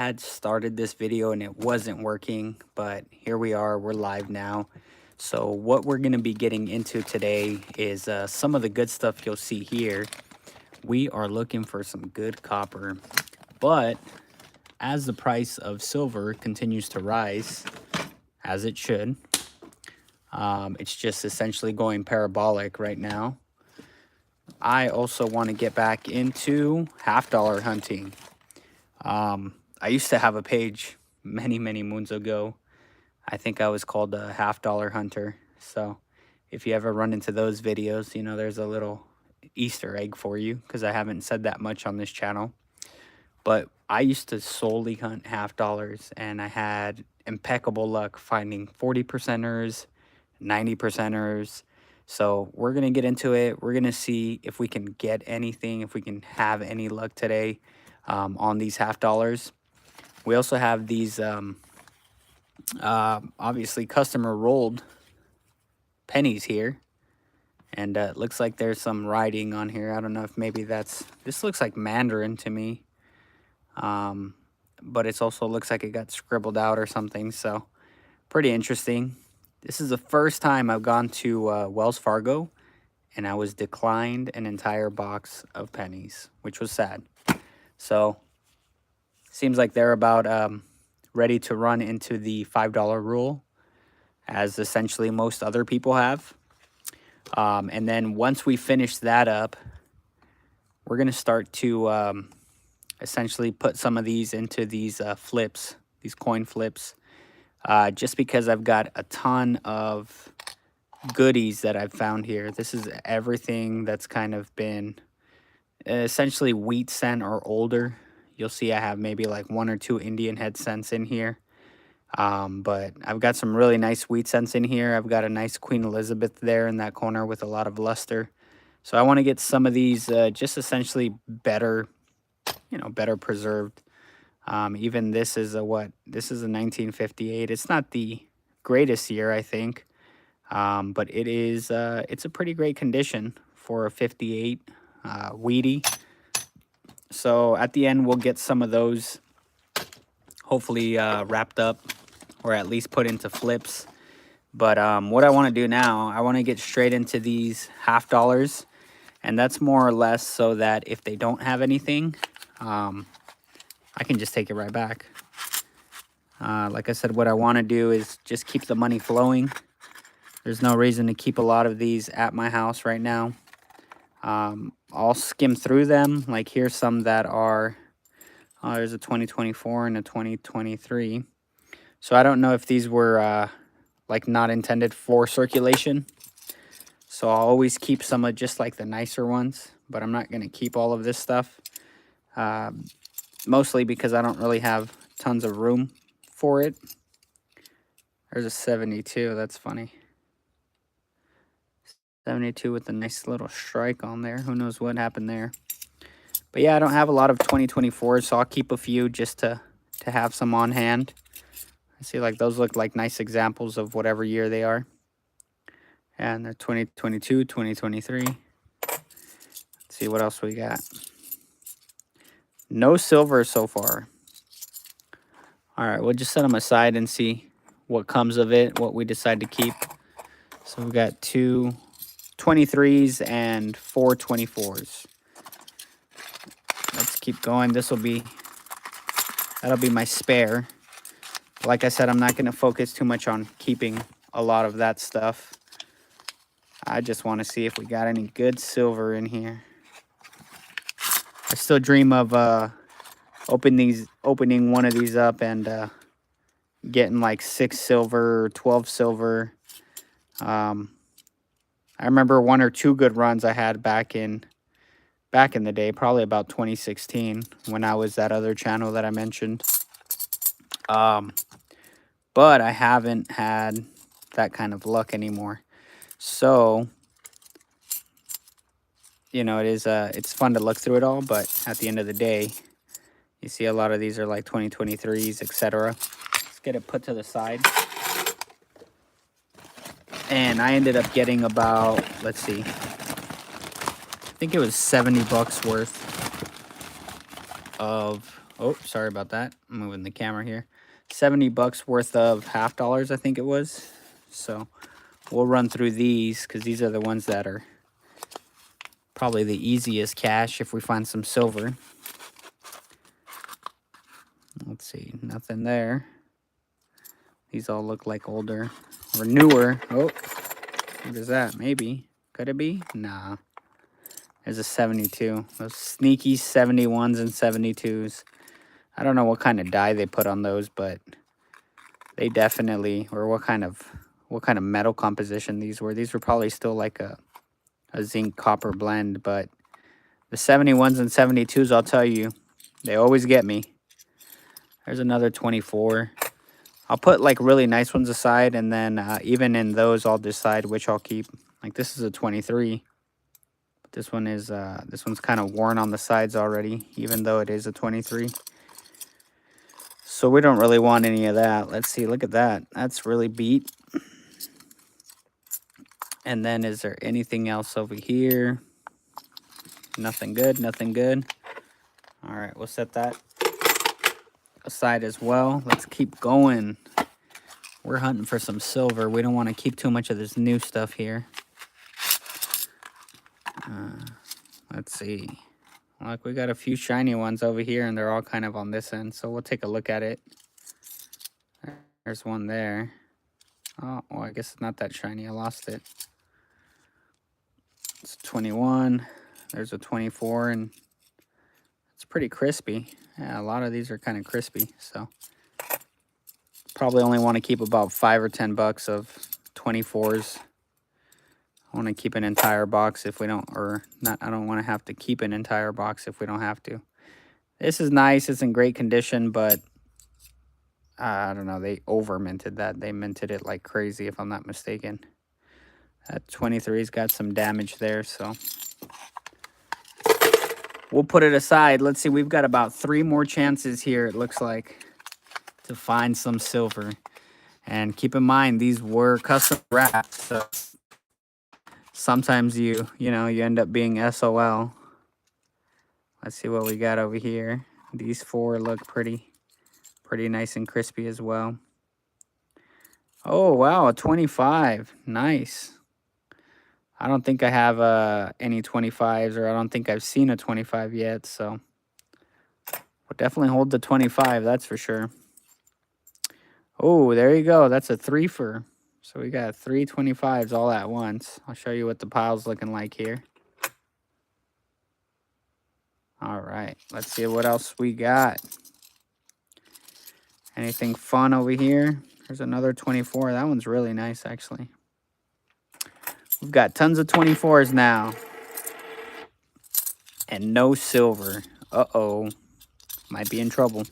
had started this video and it wasn't working, but here we are, we're live now. So what we're going to be getting into today is some of the good stuff you'll see here. We are looking for some good copper, but as the price of silver continues to rise, as it should, it's just essentially going parabolic right now. I also want to get back into half-dollar hunting. I used to have a page many moons ago. I think I was called a half-dollar hunter. So if you ever run into those videos, you know, there's a little Easter egg for you because I haven't said that much on this channel. But I used to solely hunt half dollars, and I had impeccable luck finding 40%ers, 90%ers. So we're going to get into it. We're going to see if we can get anything, if we can have any luck today on these half dollars. We also have these obviously customer rolled pennies here. And it looks like there's some writing on here. I don't know if maybe this looks like Mandarin to me. But it also looks like it got scribbled out or something. So pretty interesting. This is the first time I've gone to Wells Fargo and I was declined an entire box of pennies, which was sad. So seems like they're about ready to run into the $5 rule, as essentially most other people have. And then once we finish that up, we're going to start to essentially put some of these into these flips, these coin flips, just because I've got a ton of goodies that I've found here. This is everything that's kind of been essentially wheat cent or older. You'll see I have maybe like 1 or 2 Indian head cents in here. But I've got some really nice wheat cents in here. I've got a nice Queen Elizabeth there in that corner with a lot of luster. So I want to get some of these just essentially better, better preserved. Even this is this is a 1958. It's not the greatest year, I think. But it is, it's a pretty great condition for a 58 wheatie. So at the end, we'll get some of those hopefully wrapped up or at least put into flips. But what I want to do now, I want to get straight into these half dollars. And that's more or less so that if they don't have anything, I can just take it right back. Like I said, what I want to do is just keep the money flowing. There's no reason to keep a lot of these at my house right now. I'll skim through them. Like here's some that are, there's a 2024 and a 2023. So I don't know if these were like not intended for circulation. So I'll always keep some of just like the nicer ones, but I'm not going to keep all of this stuff. Mostly because I don't really have tons of room for it. There's a 72, that's funny. 72 with a nice little strike on there. Who knows what happened there. But yeah, I don't have a lot of 2024s, so I'll keep a few just to have some on hand. I see like those look like nice examples of whatever year they are. And they're 2022, 2023. Let's see what else we got. No silver so far. All right, we'll just set them aside and see what comes of it, what we decide to keep. So we've got 2 23s and 4 24s. Let's keep going. That'll be my spare. Like I said, I'm not going to focus too much on keeping a lot of that stuff. I just want to see if we got any good silver in here. I still dream of opening one of these up and getting like 6 silver or 12 silver. I remember 1 or 2 good runs I had back in the day, probably about 2016 when I was that other channel that I mentioned. But I haven't had that kind of luck anymore. So, you know, it's fun to look through it all, but at the end of the day, you see a lot of these are like 2023s, etc. Let's get it put to the side. And I ended up getting about, let's see, I think it was 70 bucks worth of Oh, sorry about that. I'm moving the camera here. 70 bucks worth of half dollars, I think it was. So we'll run through these because these are the ones that are probably the easiest cash if we find some silver. Let's see, nothing there. These all look like older or newer. Oh, what is that? Maybe. Could it be? Nah. There's a 72. Those sneaky 71s and 72s. I don't know what kind of dye they put on those, but they definitely, or what kind of metal composition these were. These were probably still like a zinc copper blend, but the 71s and 72s, I'll tell you, they always get me. There's another 24. I'll put like really nice ones aside, and then even in those, I'll decide which I'll keep. Like this is a 23. But this one is this one's kind of worn on the sides already, even though it is a 23. So we don't really want any of that. Let's see, look at that. That's really beat. And then is there anything else over here? Nothing good, nothing good. All right, we'll set that aside as well. Let's keep going. We're hunting for some silver. We don't want to keep too much of this new stuff here. Let's see. Look, we got a few shiny ones over here, and they're all kind of on this end. So we'll take a look at it. There's one there. Oh, well, I guess it's not that shiny. I lost it. It's 21. There's a 24, and it's pretty crispy. Yeah, a lot of these are kind of crispy, so probably only want to keep about 5 or 10 bucks of 24s. I want to keep an entire box if we don't, or not. I don't want to have to keep an entire box if we don't have to. This is nice. It's in great condition, but I don't know. They over minted that. They minted it like crazy, if I'm not mistaken. That 23's got some damage there, so we'll put it aside. Let's see. We've got about 3 more chances here, it looks like, to find some silver. And keep in mind, these were custom wrapped, so sometimes you end up being SOL. Let's see what we got over here. These 4 look pretty nice and crispy as well. Oh, wow, a 25. Nice. I don't think I have any 25s, or I don't think I've seen a 25 yet, so we'll definitely hold the 25, that's for sure. Oh, there you go. That's a 3-fer. So we got 3 25s all at once. I'll show you what the pile's looking like here. All right, let's see what else we got. Anything fun over here? There's another 24. That one's really nice, actually. We've got tons of 24s now. And no silver. Uh-oh. Might be in trouble.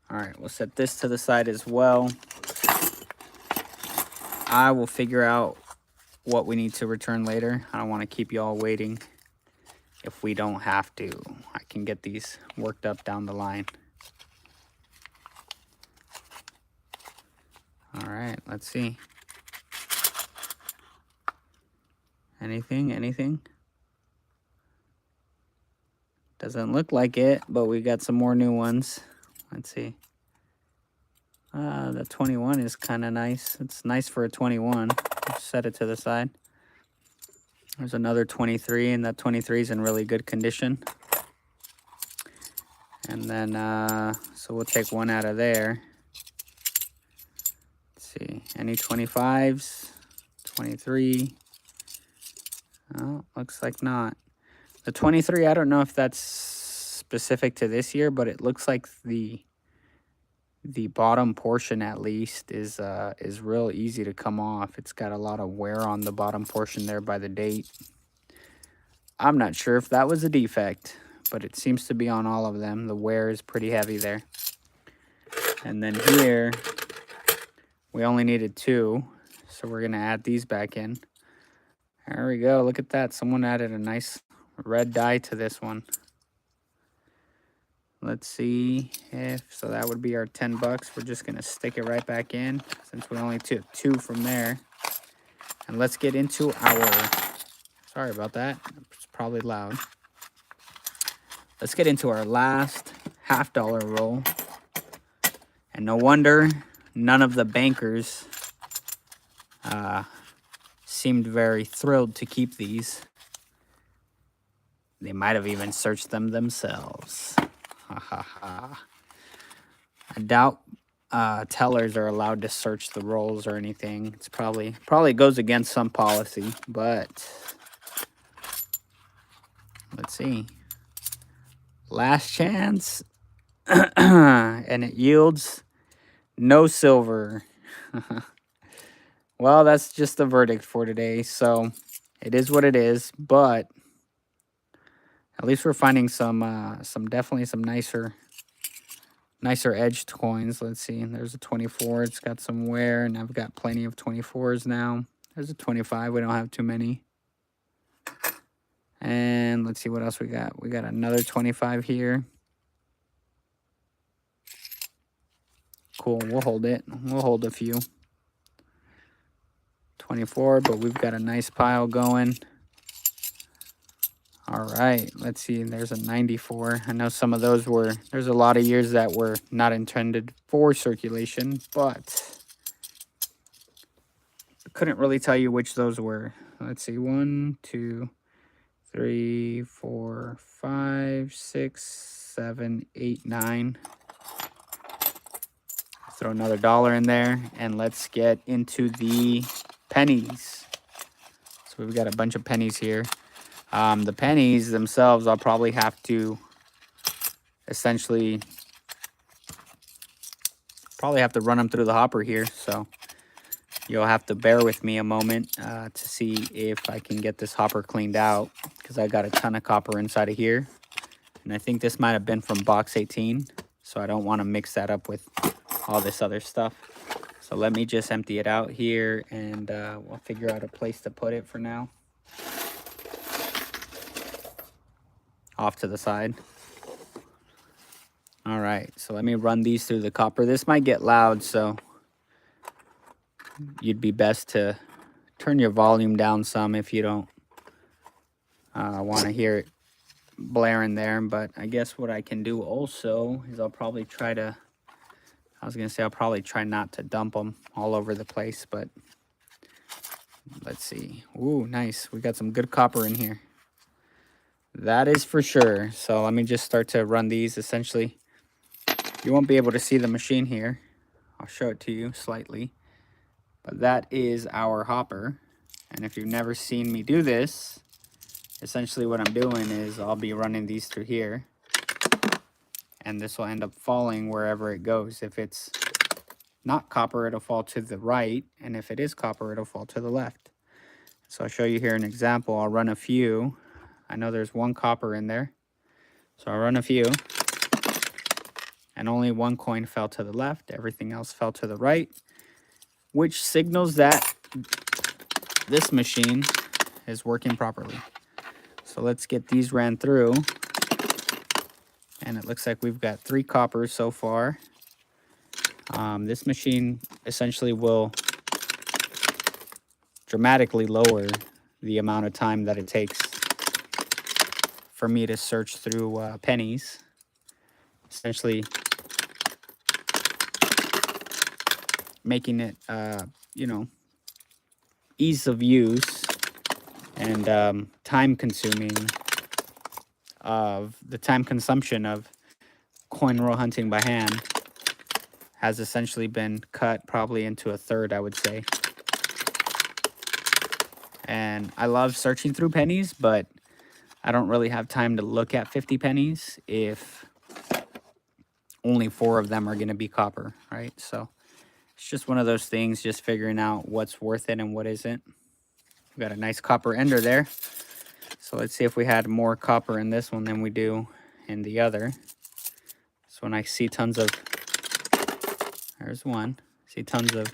All right, we'll set this to the side as well. I will figure out what we need to return later. I don't want to keep y'all waiting if we don't have to. I can get these worked up down the line. All right, let's see. Anything? Doesn't look like it, but we got some more new ones. Let's see. The 21 is kind of nice. It's nice for a 21. Just set it to the side. There's another 23, and that 23 is in really good condition. And then, so we'll take one out of there. Let's see. Any 25s? 23. Oh, looks like not. The 23, I don't know if that's specific to this year, but it looks like the bottom portion at least is real easy to come off. It's got a lot of wear on the bottom portion there by the date. I'm not sure if that was a defect, but it seems to be on all of them. The wear is pretty heavy there. And then here, we only needed 2, so we're going to add these back in. There we go. Look at that. Someone added a nice red dye to this one. Let's see if, so that would be our 10 bucks. We're just going to stick it right back in since we only took 2 from there. And let's get into our, sorry about that. It's probably loud. Let's get into our last half-dollar roll. And no wonder none of the bankers seemed very thrilled to keep these. They might have even searched them themselves. Ha ha ha. I doubt tellers are allowed to search the rolls or anything. It's probably goes against some policy, but let's see. Last chance. And it yields no silver. Well, that's just the verdict for today. So it is what it is, but at least we're finding definitely some nicer edged coins. Let's see. There's a 24. It's got some wear, and I've got plenty of 24s now. There's a 25. We don't have too many. And let's see what else we got. We got another 25 here. Cool. We'll hold it. We'll hold a few. 24, but we've got a nice pile going. All right, let's see. There's a 94. I know some of those there's a lot of years that were not intended for circulation, but I couldn't really tell you which those were. Let's see. 1, 2, 3, 4, 5, 6, 7, 8, 9. Throw another dollar in there, and let's get into the pennies. So we've got a bunch of pennies here. The pennies themselves, I'll probably have to essentially run them through the hopper here. So you'll have to bear with me a moment to see if I can get this hopper cleaned out, because I got a ton of copper inside of here. And I think this might have been from box 18. So I don't want to mix that up with all this other stuff. So let me just empty it out here, and we'll figure out a place to put it for now. Off to the side. All right, so let me run these through the copper. This might get loud, so you'd be best to turn your volume down some if you don't want to hear it blaring there. But I guess what I can do also is I'll probably try not to dump them all over the place, but let's see. Ooh, nice. We got some good copper in here. That is for sure. So let me just start to run these. Essentially, you won't be able to see the machine here. I'll show it to you slightly. But that is our hopper. And if you've never seen me do this, essentially what I'm doing is I'll be running these through here. And this will end up falling wherever it goes. If it's not copper, it'll fall to the right. And if it is copper, it'll fall to the left. So I'll show you here an example. I'll run a few. I know there's one copper in there. So I'll run a few. And only one coin fell to the left. Everything else fell to the right, which signals that this machine is working properly. So let's get these ran through. And it looks like we've got 3 coppers so far. This machine essentially will dramatically lower the amount of time that it takes for me to search through pennies. Essentially making it, ease of use and time consuming of the time consumption of coin roll hunting by hand has essentially been cut probably into a third, I would say. And I love searching through pennies, but I don't really have time to look at 50 pennies if only 4 of them are going to be copper, right? So it's just one of those things, just figuring out what's worth it and what isn't. We've got a nice copper ender there. So let's see if we had more copper in this one than we do in the other. So when I see tons of, there's one, see tons of,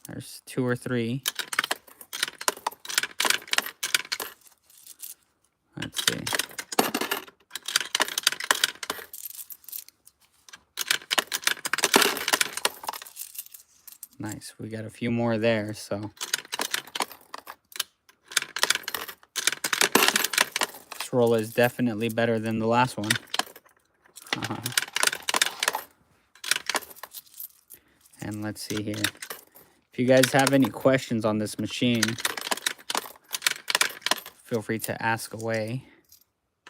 there's 2 or 3. Let's see. Nice, we got a few more there, so. This roll is definitely better than the last one. And let's see here. If you guys have any questions on this machine, feel free to ask away.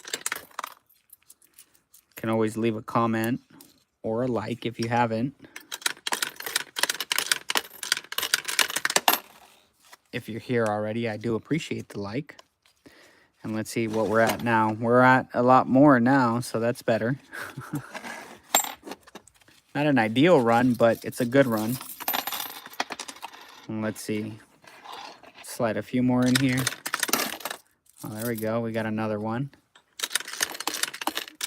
You can always leave a comment or a like if you haven't. If you're here already, I do appreciate the like. And let's see what we're at now. We're at a lot more now, so that's better. Not an ideal run, but it's a good run. And let's see. Slide a few more in here. Oh, there we go. We got another one.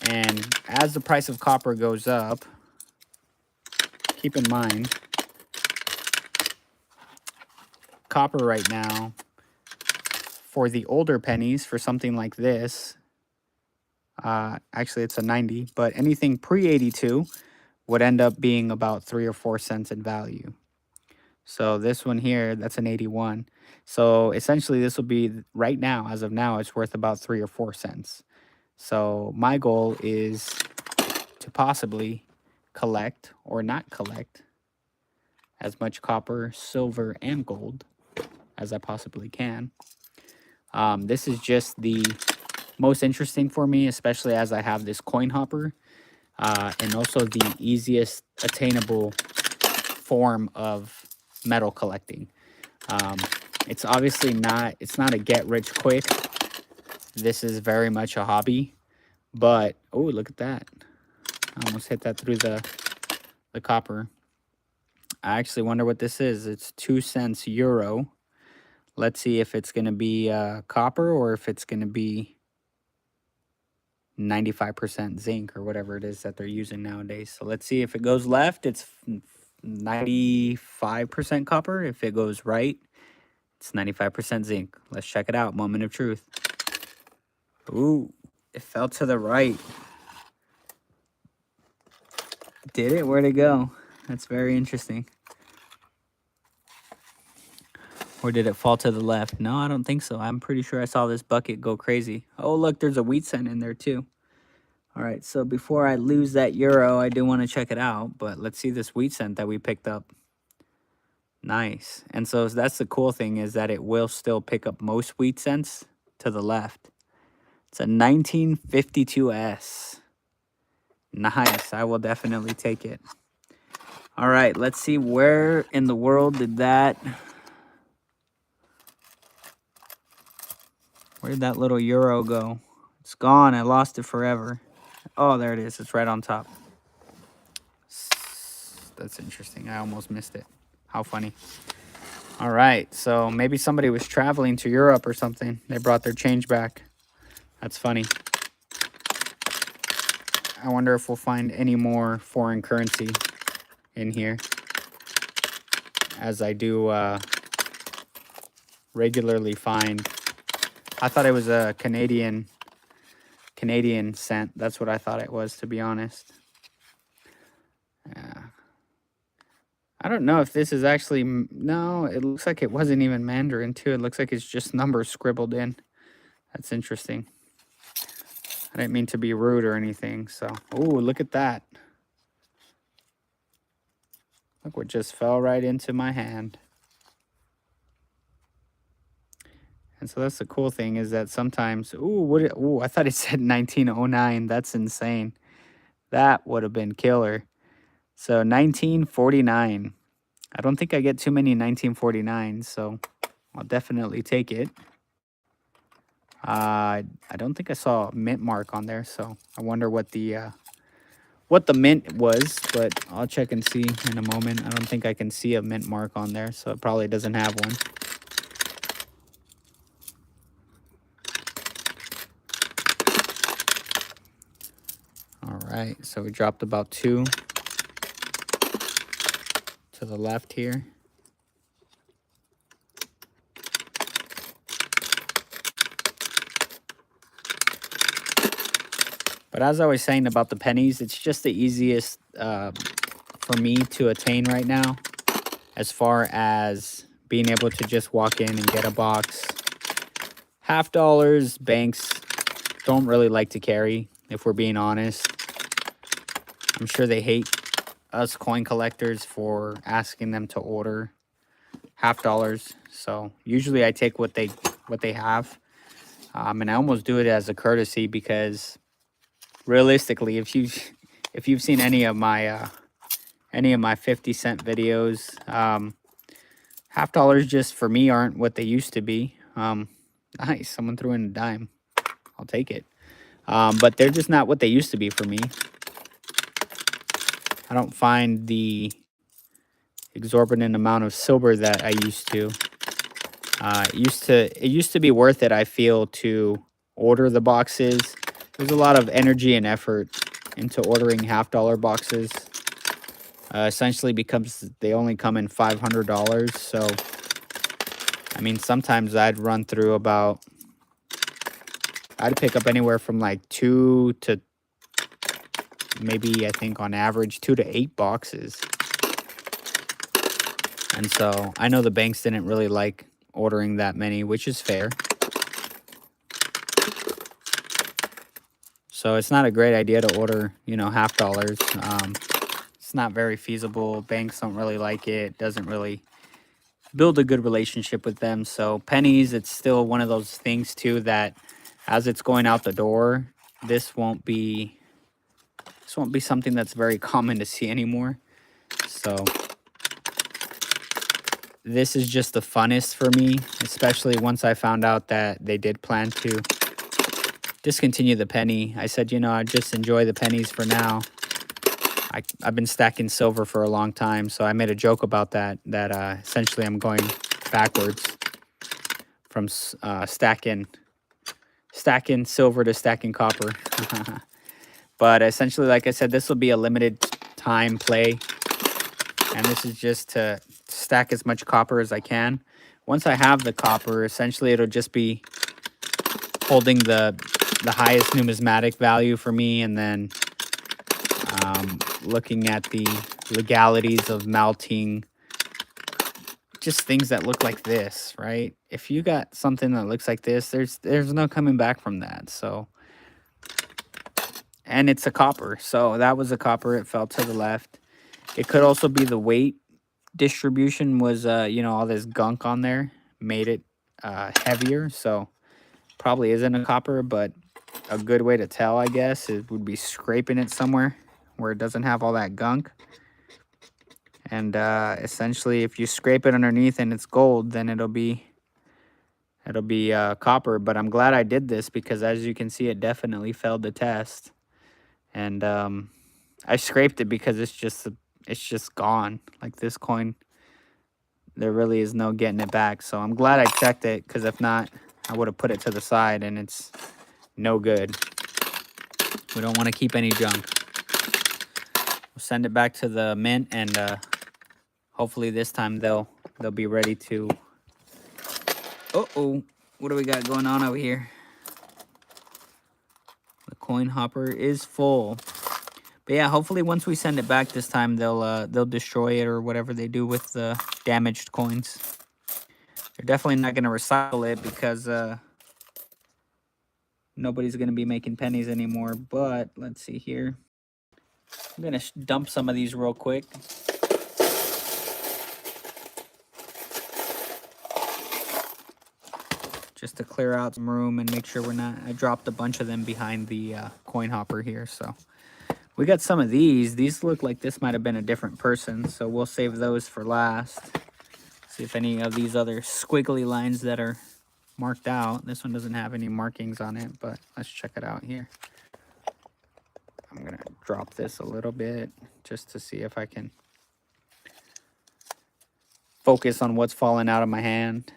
And as the price of copper goes up, keep in mind, copper right now, for the older pennies, for something like this, actually it's a 90, but anything pre-82 would end up being about 3 or 4 cents in value. So this one here, that's an 81. So essentially this will be, right now, as of now, it's worth about 3 or 4 cents. So my goal is to possibly collect or not collect as much copper, silver, and gold as I possibly can. This is just the most interesting for me, especially as I have this coin hopper, and also the easiest attainable form of metal collecting. It's obviously not, it's not a get rich quick. This is very much a hobby, but oh, look at that. I almost hit that through the copper. I actually wonder what this is. It's 2 cents euro. Let's see if it's going to be copper or if it's going to be 95% zinc or whatever it is that they're using nowadays. So let's see if it goes left, it's 95% copper. If it goes right, it's 95% zinc. Let's check it out. Moment of truth. Ooh, it fell to the right. Did it? Where'd it go? That's very interesting. Or did it fall to the left? No, I don't think so. I'm pretty sure I saw this bucket go crazy. Oh, look, there's a wheat cent in there too. All right, so before I lose that euro, I do want to check it out. But let's see this wheat cent that we picked up. Nice. And so that's the cool thing, is that it will still pick up most wheat cents to the left. It's a 1952S. Nice. I will definitely take it. All right, let's see, where in the world did that... Where did that little euro go? It's gone. I lost it forever. Oh, there it is. It's right on top. That's interesting. I almost missed it. How funny. All right, so maybe somebody was traveling to Europe or something. They brought their change back. That's funny. I wonder if we'll find any more foreign currency in here, as I do regularly find. I thought it was a Canadian cent. That's what I thought it was, to be honest. Yeah. I don't know if this is actually... No, it looks like it wasn't even Mandarin, too. It looks like it's just numbers scribbled in. That's interesting. I didn't mean to be rude or anything, so... Ooh, look at that. Look what just fell right into my hand. And so that's the cool thing, is that sometimes... Ooh, I thought it said 1909. That's insane. That would have been killer. So 1949. I don't think I get too many 1949s, so I'll definitely take it. I don't think I saw a mint mark on there, so I wonder what the mint was, but I'll check and see in a moment. I don't think I can see a mint mark on there, so it probably doesn't have one. All right, so we dropped about 2 to the left here. But as I was saying about the pennies, it's just the easiest for me to attain right now, as far as being able to just walk in and get a box. Half dollars, banks don't really like to carry, if we're being honest. I'm sure they hate us coin collectors for asking them to order $half. So usually I take what they have, and I almost do it as a courtesy because realistically, if you've seen any of my 50-cent videos, $half just for me aren't what they used to be. Nice, someone threw in a dime. I'll take it. But they're just not what they used to be for me. I don't find the exorbitant amount of silver that I used to. It used to be worth it, I feel, to order the boxes. There's a lot of energy and effort into ordering $half boxes. Essentially because they only come in $500. So, I mean, sometimes I'd run through I'd pick up anywhere from like 2 to maybe, I think on average, 2 to 8 boxes. And so I know the banks didn't really like ordering that many, which is fair. So it's not a great idea to order, $half. It's not very feasible. Banks don't really like it. Doesn't really build a good relationship with them. So pennies, it's still one of those things too that as it's going out the door, this won't be something that's very common to see anymore. So this is just the funnest for me, especially once I found out that they did plan to discontinue the penny. I said, I'd just enjoy the pennies for now. I've been stacking silver for a long time, so I made a joke about that essentially I'm going backwards from stacking silver to stacking copper. But essentially, like I said, this will be a limited time play, and this is just to stack as much copper as I can. Once I have the copper, essentially it'll just be holding the highest numismatic value for me, and then looking at the legalities of melting just things that look like this, right? If you got something that looks like this, there's no coming back from that. So, and it's a copper, so that was a copper. It fell to the left. It could also be the weight distribution was all this gunk on there made it heavier, so probably isn't a copper. But a good way to tell, I guess, it would be scraping it somewhere where it doesn't have all that gunk. And essentially, if you scrape it underneath and it's gold, then it'll be copper. But I'm glad I did this because, as you can see, it definitely failed the test. And I scraped it because it's just gone. Like this coin, there really is no getting it back. So I'm glad I checked it, because if not, I would have put it to the side and it's no good. We don't want to keep any junk. We'll send it back to the mint, and hopefully this time they'll be ready to... Uh-oh. What do we got going on over here? The coin hopper is full. But yeah, hopefully once we send it back this time, they'll destroy it or whatever they do with the damaged coins. They're definitely not going to recycle it because nobody's going to be making pennies anymore. But let's see here. I'm going to dump some of these real quick. Just to clear out some room and make sure we're not... I dropped a bunch of them behind the coin hopper here, so... We got some of these. These look like this might have been a different person, so we'll save those for last. See if any of these other squiggly lines that are marked out. This one doesn't have any markings on it, but let's check it out here. I'm going to drop this a little bit just to see if I can focus on what's falling out of my hand.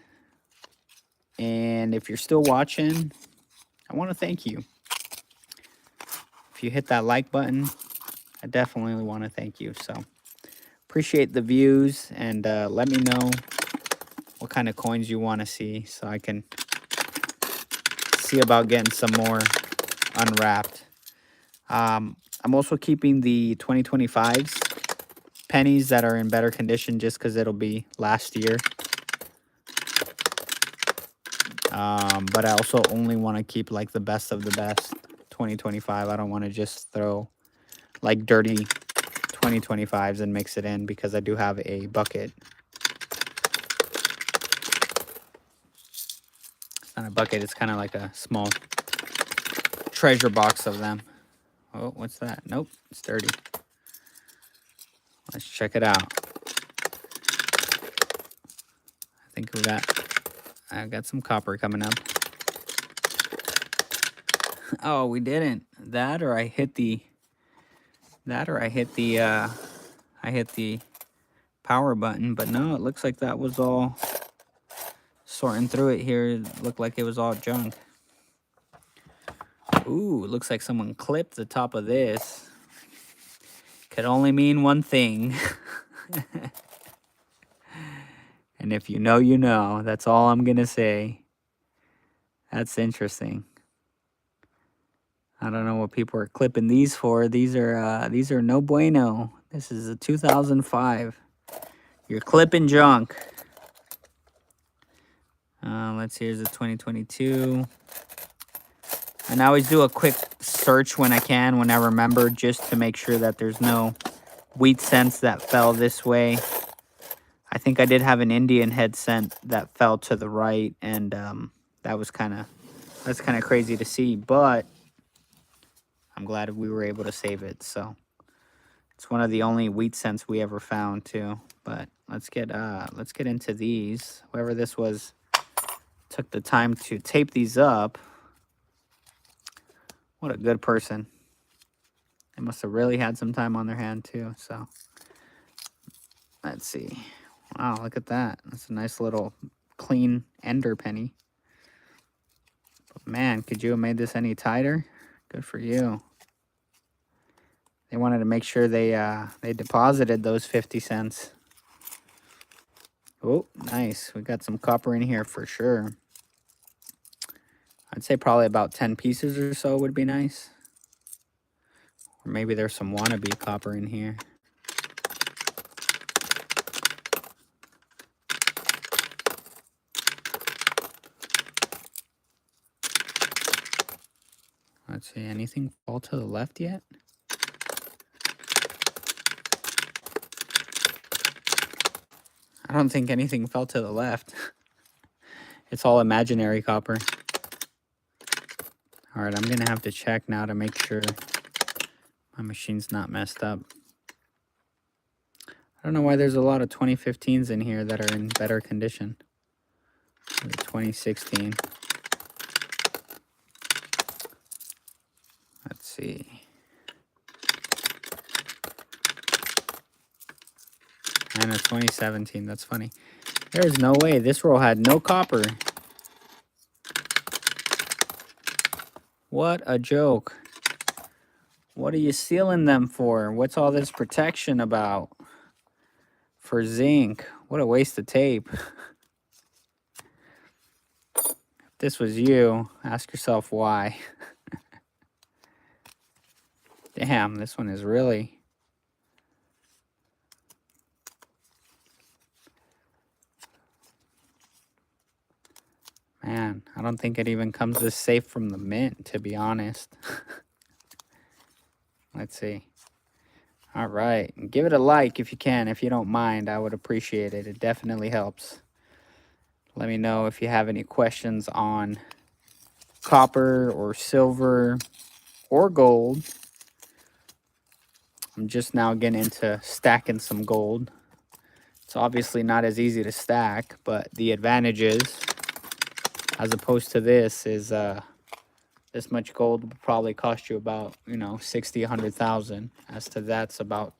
And if you're still watching, I want to thank you. If you hit that like button, I definitely want to thank you. So appreciate the views, and let me know what kind of coins you want to see so I can see about getting some more unwrapped. I'm also keeping the 2025s pennies that are in better condition just because it'll be last year. But I also only want to keep like the best of the best 2025. I don't want to just throw like dirty 2025s and mix it in because I do have a bucket. It's not a bucket, it's kind of like a small treasure box of them. Oh, what's that? Nope, it's dirty. Let's check it out. I think I got some copper coming up. Oh, we didn't. That or I hit the power button, but no, it looks like that was all sorting through it here. It looked like it was all junk. Ooh, it looks like someone clipped the top of this. Could only mean one thing. And if you know, you know. That's all I'm gonna say. That's interesting. I don't know what people are clipping these for. These are no bueno. This is a 2005. You're clipping junk. Let's see, here's a 2022. And I always do a quick search when I can, when I remember, just to make sure that there's no wheat cents that fell this way. I think I did have an Indian head cent that fell to the right, and that's kind of crazy to see, but I'm glad we were able to save it. So it's one of the only wheat cents we ever found too. But let's get into these. Whoever this was took the time to tape these up. What a good person. They must have really had some time on their hand too. So let's see. Wow, look at that. That's a nice little clean ender penny. But man, could you have made this any tighter? Good for you. They wanted to make sure they deposited those 50 cents. Oh, nice. We got some copper in here for sure. I'd say probably about 10 pieces or so would be nice. Or maybe there's some wannabe copper in here. Let's see, anything fall to the left yet? I don't think anything fell to the left. It's all imaginary copper. All right, I'm gonna have to check now to make sure my machine's not messed up. I don't know why there's a lot of 2015s in here that are in better condition. 2016. Let's see. And a 2017, that's funny. There's no way, this roll had no copper. What a joke. What are you sealing them for? What's all this protection about? For zinc. What a waste of tape. If this was you, ask yourself why. Damn, this one is really... Man, I don't think it even comes this safe from the mint, to be honest. Let's see. All right. Give it a like if you can. If you don't mind, I would appreciate it. It definitely helps. Let me know if you have any questions on copper or silver or gold. I'm just now getting into stacking some gold. It's obviously not as easy to stack, but the advantages, as opposed to this, is this much gold would probably cost you about, 60, 100,000. As to that's about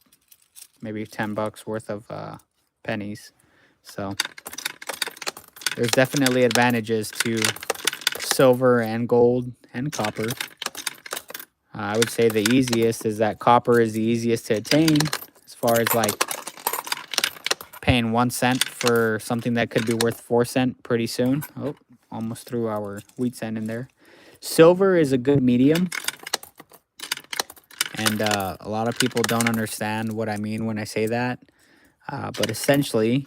maybe 10 bucks worth of pennies. So there's definitely advantages to silver and gold and copper. I would say the easiest is that copper is the easiest to attain, as far as like paying 1 cent for something that could be worth 4 cents pretty soon. Oh, almost threw our wheat cent in there. Silver is a good medium, and a lot of people don't understand what I mean when I say that. But essentially,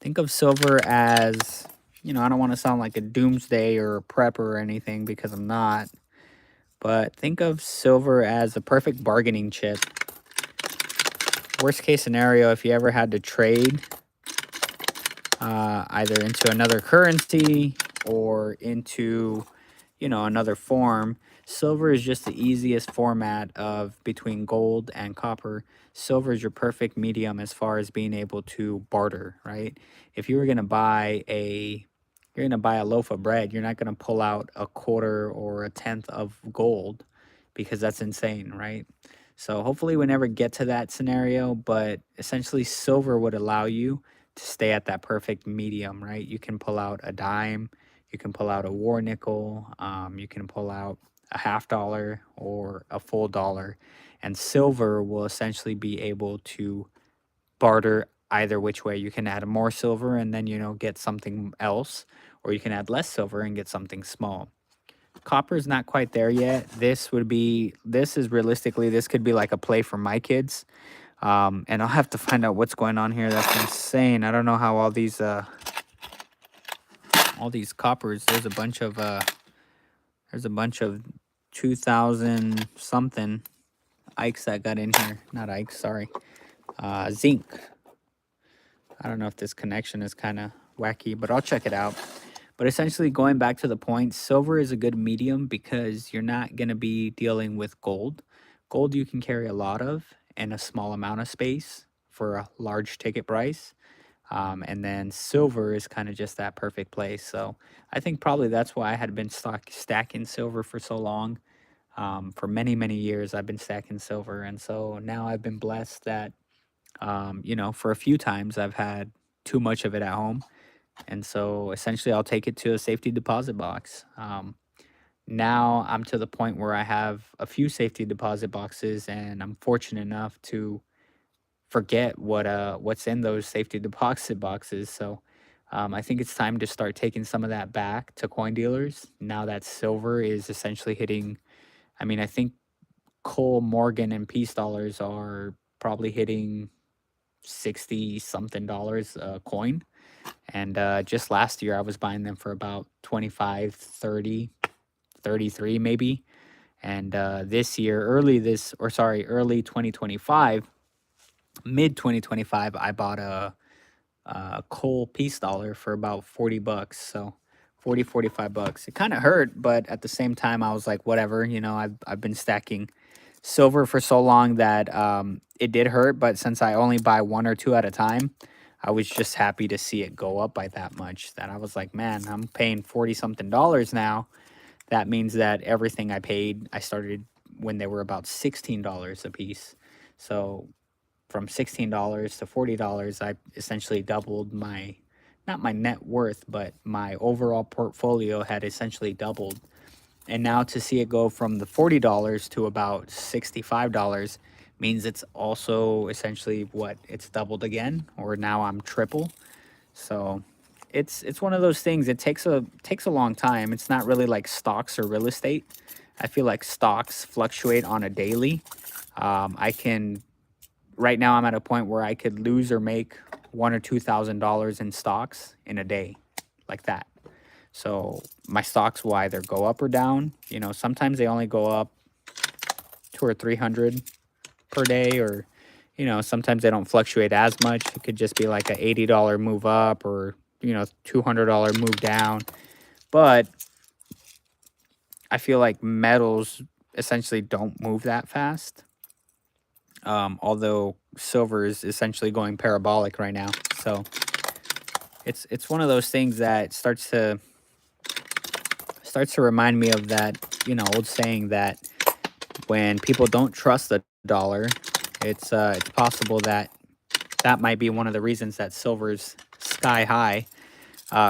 think of silver as, I don't want to sound like a doomsday or a prepper or anything, because I'm not. But think of silver as a perfect bargaining chip. worst case scenario, if you ever had to trade either into another currency or into, you know, another form, silver is just the easiest format of between gold and copper. Silver is your perfect medium as far as being able to barter, right? If you were going to buy a you're going to buy a loaf of bread, you're not going to pull out a quarter or a tenth of gold because that's insane, right? So hopefully we never get to that scenario, but essentially silver would allow you to stay at that perfect medium, right? You can pull out a dime, you can pull out a war nickel, you can pull out a $half or a full dollar, and silver will essentially be able to barter either which way. You can add more silver and then, you know, get something else, or you can add less silver and get something small. Copper is not quite there yet. This is realistically, this could be like a play for my kids. And I'll have to find out what's going on here. That's insane. I don't know how all these coppers, there's a bunch of 2000 something Ikes that got in here. Not Ikes, sorry. Zinc. I don't know if this connection is kind of wacky, but I'll check it out. But essentially, going back to the point, silver is a good medium because you're not going to be dealing with gold. Gold you can carry a lot of in a small amount of space for a large ticket price. And then silver is kind of just that perfect place. So I think probably that's why I had been stacking silver for so long. For many, many years, I've been stacking silver. And so now I've been blessed that, you know, for a few times I've had too much of it at home. And so essentially, I'll take it to a safety deposit box. Now I'm to the point where I have a few safety deposit boxes, and I'm fortunate enough to forget what's in those safety deposit boxes. So I think it's time to start taking some of that back to coin dealers. Now that silver is essentially hitting, I mean, I think Cole Morgan and Peace dollars are probably hitting 60 something dollars a coin. And just last year, I was buying them for about 25, 30, 33 maybe. And this year, early 2025, mid 2025, I bought a Cole Peace dollar for about 40 bucks. So 40, 45 bucks. It kind of hurt, but at the same time, I was like, whatever, you know, I've been stacking silver for so long that it did hurt. But since I only buy one or two at a time, I was just happy to see it go up by that much that I was like, man, I'm paying 40 something dollars now. That means that everything I paid, I started when they were about $16 a piece. So from $16 to $40, I essentially doubled my, not my net worth, but my overall portfolio had essentially doubled. And now to see it go from the $40 to about $65 means it's also essentially what, it's doubled again, or now I'm triple. So it's one of those things. It takes a long time. It's not really like stocks or real estate. I feel like stocks fluctuate on a daily. I can right now I'm at a point where I could lose or make $1,000 or $2,000 in stocks in a day, like that. So my stocks will either go up or down. You know, sometimes they only go up 200 or 300 per day, or you know, sometimes they don't fluctuate as much. It could just be like a $80 move up, or you know, $200 move down. But I feel like metals essentially don't move that fast. Although silver is essentially going parabolic right now, so it's one of those things that starts to remind me of that, you know, old saying that when people don't trust the dollar, it's possible that that might be one of the reasons that silver's sky high.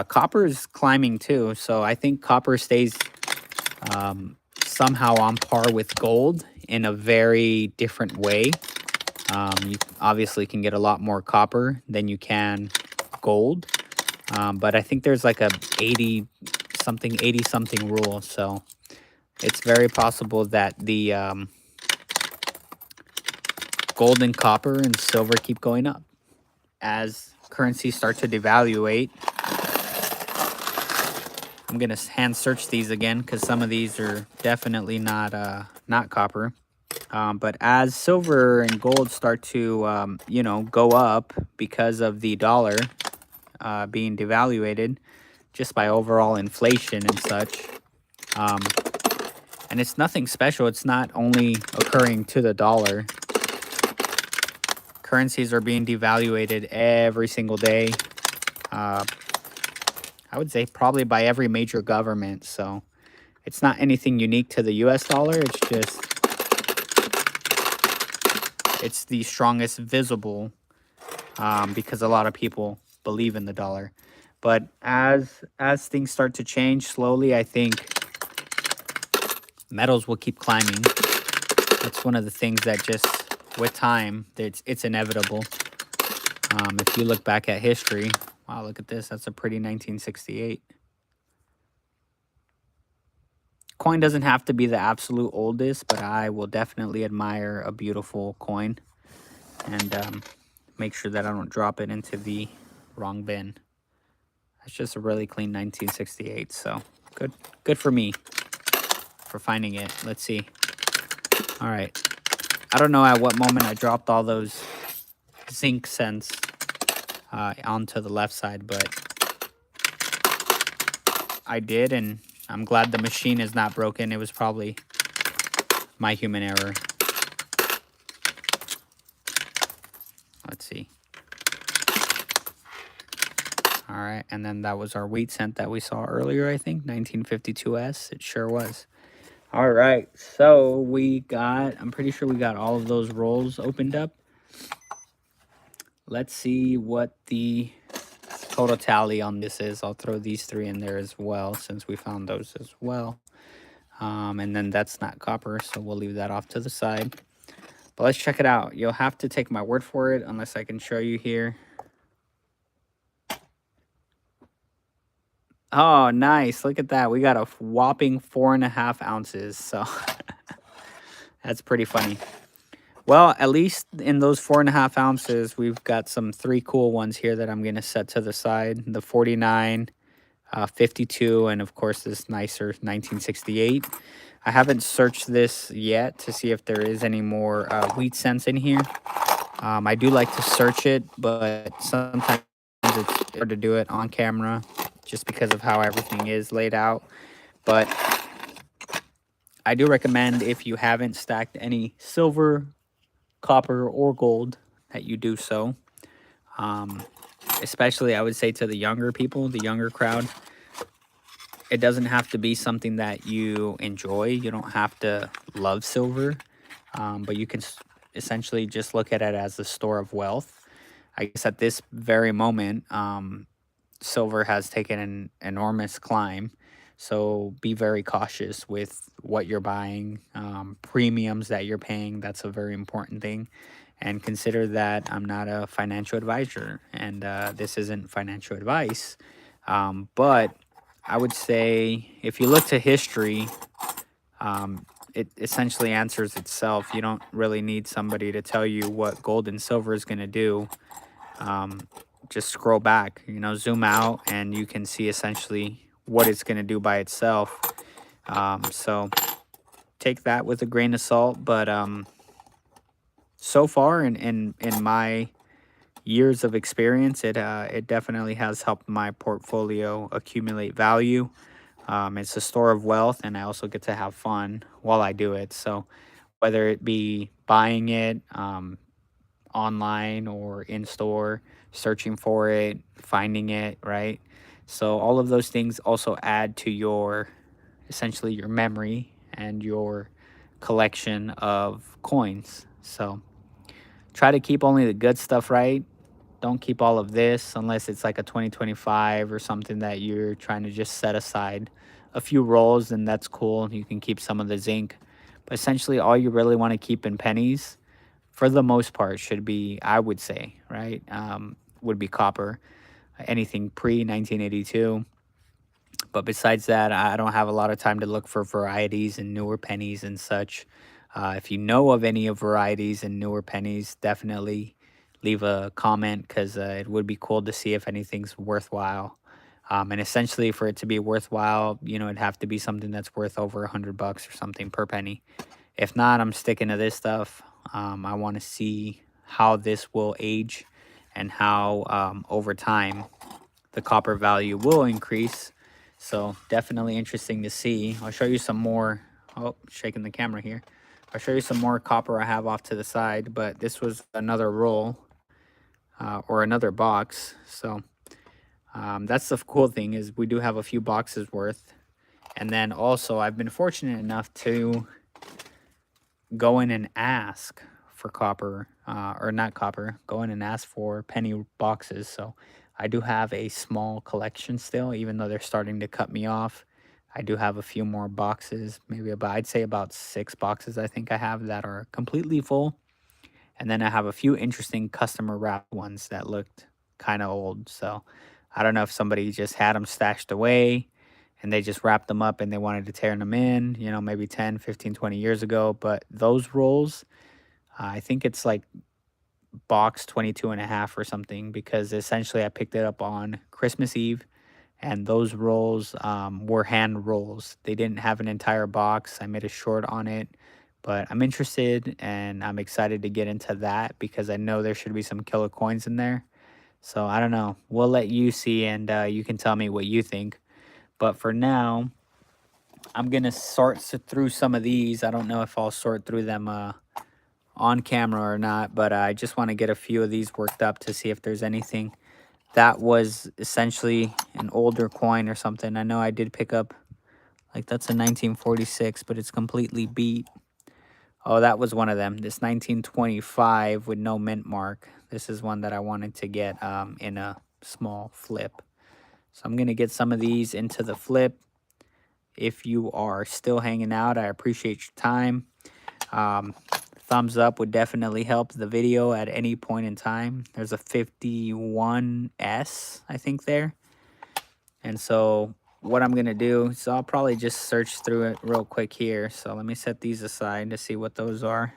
Copper is climbing too, so I think copper stays somehow on par with gold in a very different way. You obviously can get a lot more copper than you can gold, but I think there's like a 80 something rule. So it's very possible that the gold and copper and silver keep going up as currencies start to devaluate. I'm gonna hand search these again because some of these are definitely not copper. But as silver and gold start to, go up because of the dollar being devaluated just by overall inflation and such, um, and it's nothing special. It's not only occurring to the dollar. Currencies are being devaluated every single day. Uh, I would say probably by every major government. So it's not anything unique to the US dollar. It's the strongest visible because a lot of people believe in the dollar. But as things start to change slowly, I think metals will keep climbing. That's one of the things that just with time, it's inevitable. If you look back at history, wow, look at this. That's a pretty 1968. Coin doesn't have to be the absolute oldest, but I will definitely admire a beautiful coin and make sure that I don't drop it into the wrong bin. That's just a really clean 1968. So good for me for finding it. Let's see. All right. I don't know at what moment I dropped all those zinc cents onto the left side, but I did, and I'm glad the machine is not broken. It was probably my human error. Let's see. All right, and then that was our wheat cent that we saw earlier, I think, 1952S. It sure was. All right, so I'm pretty sure we got all of those rolls opened up. Let's see what the total tally on this is. I'll throw these three in there as well since we found those as well. And then that's not copper, so we'll leave that off to the side. But let's check it out. You'll have to take my word for it unless I can show you here. Oh, nice. Look at that. We got a whopping 4.5 ounces. So that's pretty funny. Well, at least in those 4.5 ounces, we've got some 3 cool ones here that I'm going to set to the side. The 49, 52, and of course this nicer 1968. I haven't searched this yet to see if there is any more wheat cents in here. I do like to search it, but sometimes it's hard to do it on camera just because of how everything is laid out. But I do recommend, if you haven't stacked any silver, copper, or gold, that you do so. Especially, I would say, to the younger people, the younger crowd. It doesn't have to be something that you enjoy. You don't have to love silver, but you can essentially just look at it as a store of wealth. I guess at this very moment, silver has taken an enormous climb. So be very cautious with what you're buying, premiums that you're paying. That's a very important thing. And consider that I'm not a financial advisor, and this isn't financial advice. But I would say if you look to history, it essentially answers itself. You don't really need somebody to tell you what gold and silver is going to do. Just scroll back, zoom out, and you can see essentially what it's going to do by itself. So take that with a grain of salt. But so far in my years of experience, it definitely has helped my portfolio accumulate value. It's a store of wealth, and I also get to have fun while I do it. So whether it be buying it online or in store, searching for it, finding it, right? So all of those things also add to your, essentially, your memory and your collection of coins. So try to keep only the good stuff, right? Don't keep all of this unless it's like a 2025 or something that you're trying to just set aside a few rolls, and that's cool. You can keep some of the zinc. But essentially all you really want to keep in pennies, for the most part, should be, I would say, right, would be copper. Anything pre-1982. But besides that, I don't have a lot of time to look for varieties and newer pennies and such. If you know of any of varieties and newer pennies, definitely leave a comment, because it would be cool to see if anything's worthwhile. And essentially, for it to be worthwhile, it'd have to be something that's worth over $100 or something per penny. If not, I'm sticking to this stuff. I want to see how this will age and how over time the copper value will increase. So definitely interesting to see. I'll show you some more. Oh, shaking the camera here. I'll show you some more copper I have off to the side, but this was another roll or another box. So that's the cool thing, is we do have a few boxes worth. And then also I've been fortunate enough to go in and ask for copper, or not copper, go in and ask for penny boxes. So I do have a small collection still, even though they're starting to cut me off. I do have a few more boxes, maybe about, I'd say about 6 boxes I think I have that are completely full. And then I have a few interesting customer wrapped ones that looked kind of old. So I don't know if somebody just had them stashed away and they just wrapped them up and they wanted to tear them in, you know, maybe 10, 15, 20 years ago. But those rolls, I think it's like box 22 and a half or something, because essentially I picked it up on Christmas Eve and those rolls were hand rolls. They didn't have an entire box. I made a short on it, but I'm interested and I'm excited to get into that because I know there should be some killer coins in there. So I don't know. We'll let you see, and you can tell me what you think. But for now, I'm going to sort through some of these. I don't know if I'll sort through them on camera or not, but I just want to get a few of these worked up to see if there's anything that was essentially an older coin or something. I know I did pick up, like, that's a 1946, but it's completely beat. Oh, that was one of them. This 1925 with no mint mark. This is one that I wanted to get in a small flip. So I'm going to get some of these into the flip. If you are still hanging out, I appreciate your time. Thumbs up would definitely help the video at any point in time. There's a 51S, I think, there. And so what I'm going to do, so I'll probably just search through it real quick here. So let me set these aside to see what those are.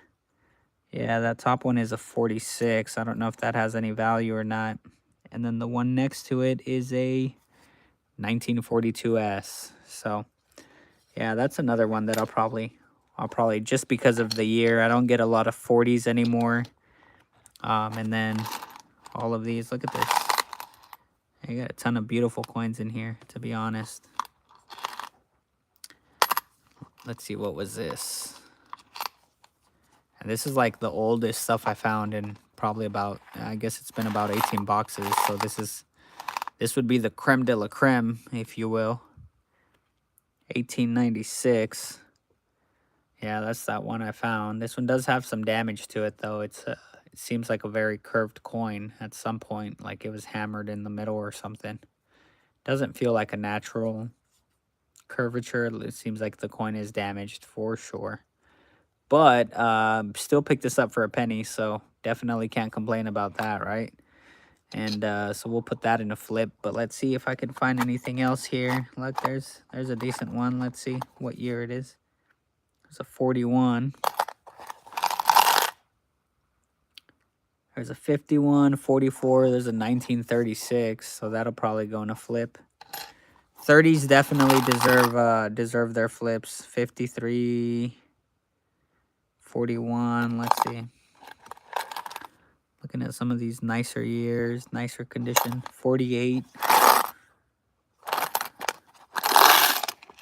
Yeah, that top one is a 46. I don't know if that has any value or not. And then the one next to it is a 1942S. So yeah, that's another one that I'll probably just because of the year. I don't get a lot of 40s anymore. And then all of these, look at this. I got a ton of beautiful coins in here, to be honest. Let's see, what was this? And this is like the oldest stuff I found in probably about, I guess it's been about 18 boxes. So this would be the creme de la creme, if you will. 1896. Yeah, that's that one I found. This one does have some damage to it, though. It seems like a very curved coin at some point, like it was hammered in the middle or something. Doesn't feel like a natural curvature. It seems like the coin is damaged for sure. But still picked this up for a penny, so definitely can't complain about that, right? And so we'll put that in a flip. But let's see if I can find anything else here. Look, there's a decent one. Let's see what year it is. There's a 41. There's a 51, 44. There's a 1936. So that'll probably go in a flip. 30s definitely deserve their flips. 53, 41. Let's see. Looking at some of these nicer years, nicer condition. 48.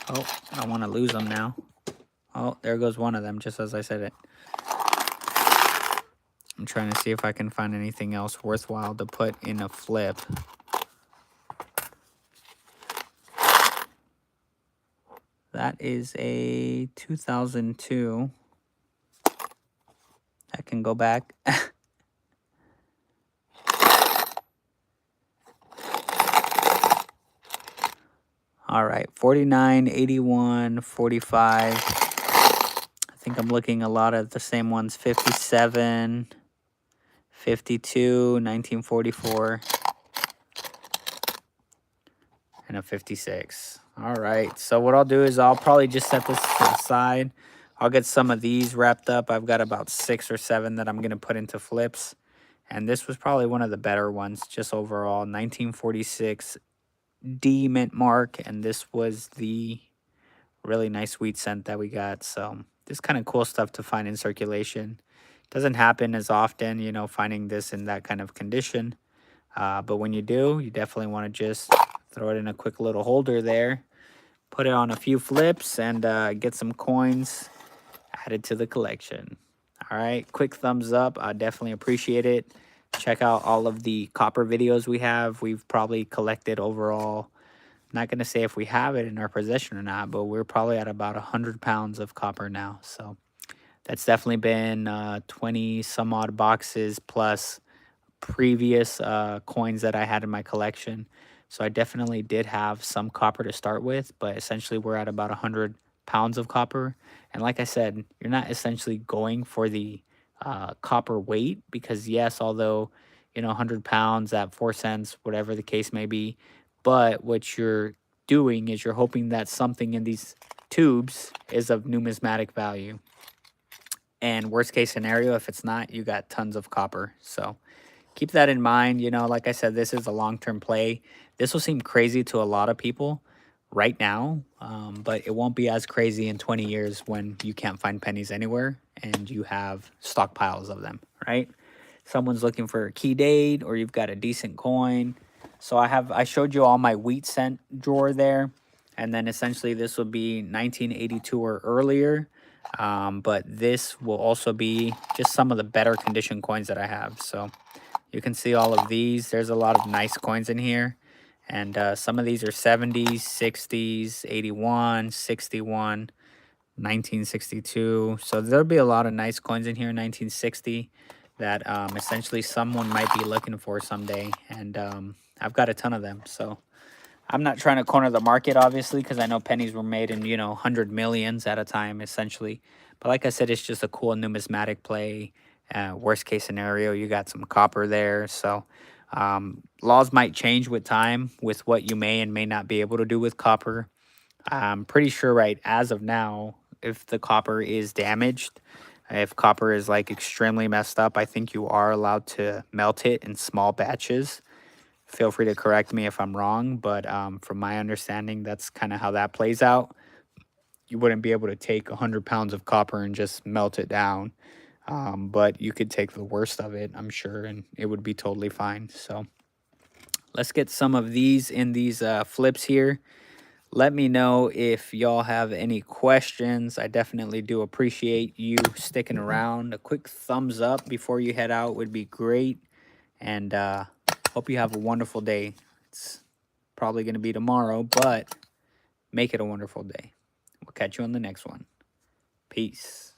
Oh, I don't want to lose them now. Oh, there goes one of them, just as I said it. I'm trying to see if I can find anything else worthwhile to put in a flip. That is a 2002. I can go back. All right, 49, 81, 45. I think I'm looking a lot at the same ones. 57, 52, 1944, and a 56. All right, so what I'll do is I'll probably just set this to the side. I'll get some of these wrapped up. I've got about 6 or 7 that I'm going to put into flips. And this was probably one of the better ones, just overall. 1946 D mint mark. And this was the really nice wheat cent that we got. So this kind of cool stuff to find in circulation. Doesn't happen as often, you know, finding this in that kind of condition. But when you do, you definitely want to just throw it in a quick little holder there, put it on a few flips, and get some coins added to the collection. All right, quick thumbs up. I definitely appreciate it. Check out all of the copper videos we have. We've probably collected overall, not going to say if we have it in our possession or not, but we're probably at about 100 pounds of copper now. So that's definitely been 20 some odd boxes plus previous coins that I had in my collection. So I definitely did have some copper to start with, but essentially we're at about 100 pounds of copper. And like I said, you're not essentially going for the copper weight because, yes, although, you know, 100 pounds at 4 cents, whatever the case may be, but what you're doing is you're hoping that something in these tubes is of numismatic value. And worst case scenario, if it's not, you got tons of copper. So keep that in mind. You know, like I said, this is a long-term play. This will seem crazy to a lot of people right now, but it won't be as crazy in 20 years when you can't find pennies anywhere and you have stockpiles of them, right? Someone's looking for a key date or you've got a decent coin. So I showed you all my wheat cent drawer there. And then essentially this will be 1982 or earlier. But this will also be just some of the better condition coins that I have. So you can see all of these. There's a lot of nice coins in here. And some of these are 70s, 60s, 81, 61, 1962. So there'll be a lot of nice coins in here, 1960, that essentially someone might be looking for someday. And I've got a ton of them. So I'm not trying to corner the market, obviously, because I know pennies were made in, you know, 100 millions at a time, essentially. But like I said, it's just a cool numismatic play. Worst case scenario, you got some copper there. So laws might change with time with what you may and may not be able to do with copper. I'm pretty sure, right, as of now, if the copper is damaged, if copper is like extremely messed up, I think you are allowed to melt it in small batches. Feel free to correct me if I'm wrong, but from my understanding, that's kind of how that plays out. You wouldn't be able to take 100 pounds of copper and just melt it down, but you could take the worst of it, I'm sure, and it would be totally fine. So let's get some of these in these flips here. Let me know if y'all have any questions. I definitely do appreciate you sticking around. A quick thumbs up before you head out would be great. And hope you have a wonderful day. It's probably going to be tomorrow, but make it a wonderful day. We'll catch you on the next one. Peace.